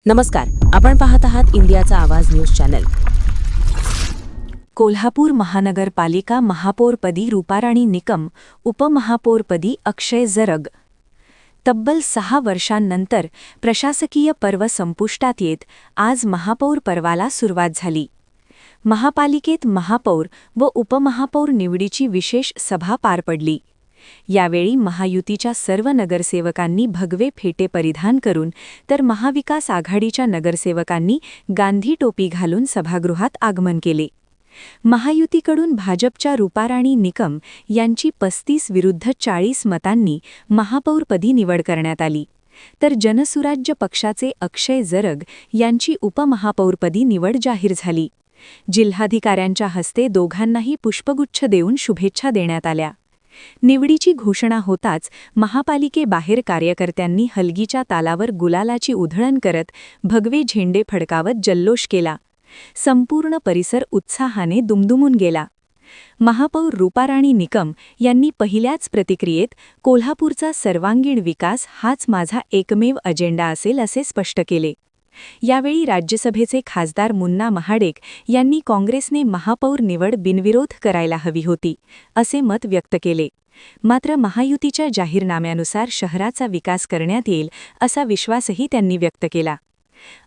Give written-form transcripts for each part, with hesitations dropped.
नमस्कार, आपण पाहत आहात इंडियाचा आवाज न्यूज चॅनल. कोल्हापूर महानगरपालिका महापौरपदी रूपाराणी निकम, उपमहापौरपदी अक्षय जरग. तब्बल 6 वर्षांनंतर प्रशासकीय पर्व संपुष्टात येत आज महापौर पर्वाला सुरुवात झाली. महापालिकेत महापौर व उपमहापौर निवडीची विशेष सभा पार पडली. यावेळी महायुतीच्या सर्व नगरसेवकांनी भगवे फेटे परिधान करून तर महाविकास आघाडीच्या नगरसेवकांनी गांधी टोपी घालून सभागृहात आगमन केले. महायुतीकडून भाजपच्या रूपाराणी निकम यांची 35 विरुद्ध 40 मतांनी महापौरपदी निवड करण्यात आली, तर जनसुराज्य पक्षाचे अक्षय जरग यांची उपमहापौरपदी निवड जाहीर झाली. जिल्हाधिकाऱ्यांच्या हस्ते दोघांनाही पुष्पगुच्छ देऊन शुभेच्छा देण्यात आल्या. निवडीची घोषणा होताच महापालिकेबाहेर कार्यकर्त्यांनी हलगीच्या तालावर गुलालाची उधळण करत भगवे झेंडे फडकावत जल्लोष केला. संपूर्ण परिसर उत्साहाने दुमदुमून गेला. महापौर रूपाराणी निकम यांनी पहिल्याच प्रतिक्रियेत कोल्हापूरचा सर्वांगीण विकास हाच माझा एकमेव अजेंडा असेल असे स्पष्ट केले. यावेळी राज्यसभेचे खासदार मुन्ना महाडेक यांनी काँग्रेसने महापौर निवड बिनविरोध करायला हवी होती असे मत व्यक्त केले. मात्र महायुतीच्या जाहीरनाम्यानुसार शहराचा विकास करण्यात येईल असा विश्वासही त्यांनी व्यक्त केला.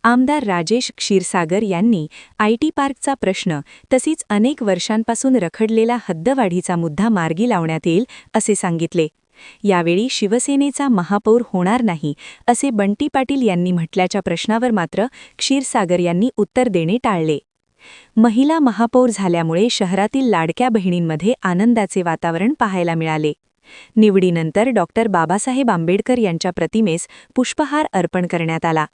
आमदार राजेश क्षीरसागर यांनी आयटी पार्कचा प्रश्न तसेच अनेक वर्षांपासून रखडलेला हद्दवाढीचा मुद्दा मार्गी लावण्यात येईल असे सांगितले. यावेळी शिवसेनेचा महापौर होणार नाही असे बंटी पाटील यांनी म्हटल्याच्या प्रश्नावर मात्र क्षीरसागर यांनी उत्तर देणे टाळले. महिला महापौर झाल्यामुळे शहरातील लाडक्या बहिणींमध्ये आनंदाचे वातावरण पाहायला मिळाले. निवडीनंतर डॉक्टर बाबासाहेब आंबेडकर यांच्या प्रतिमेस पुष्पहार अर्पण करण्यात आला.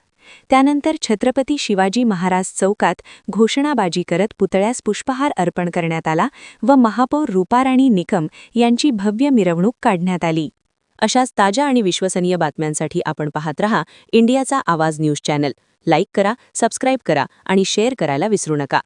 त्यानंतर छत्रपती शिवाजी महाराज चौकात घोषणाबाजी करत पुतळ्यास पुष्पहार अर्पण करण्यात आला व महापौर रूपाराणी निकम यांची भव्य मिरवणूक काढण्यात आली. अशाच ताज्या आणि विश्वसनीय बातम्यांसाठी आपण पाहत रहा इंडियाचा आवाज न्यूज चॅनल. लाईक करा, सबस्क्राईब करा आणि शेअर करायला विसरू नका.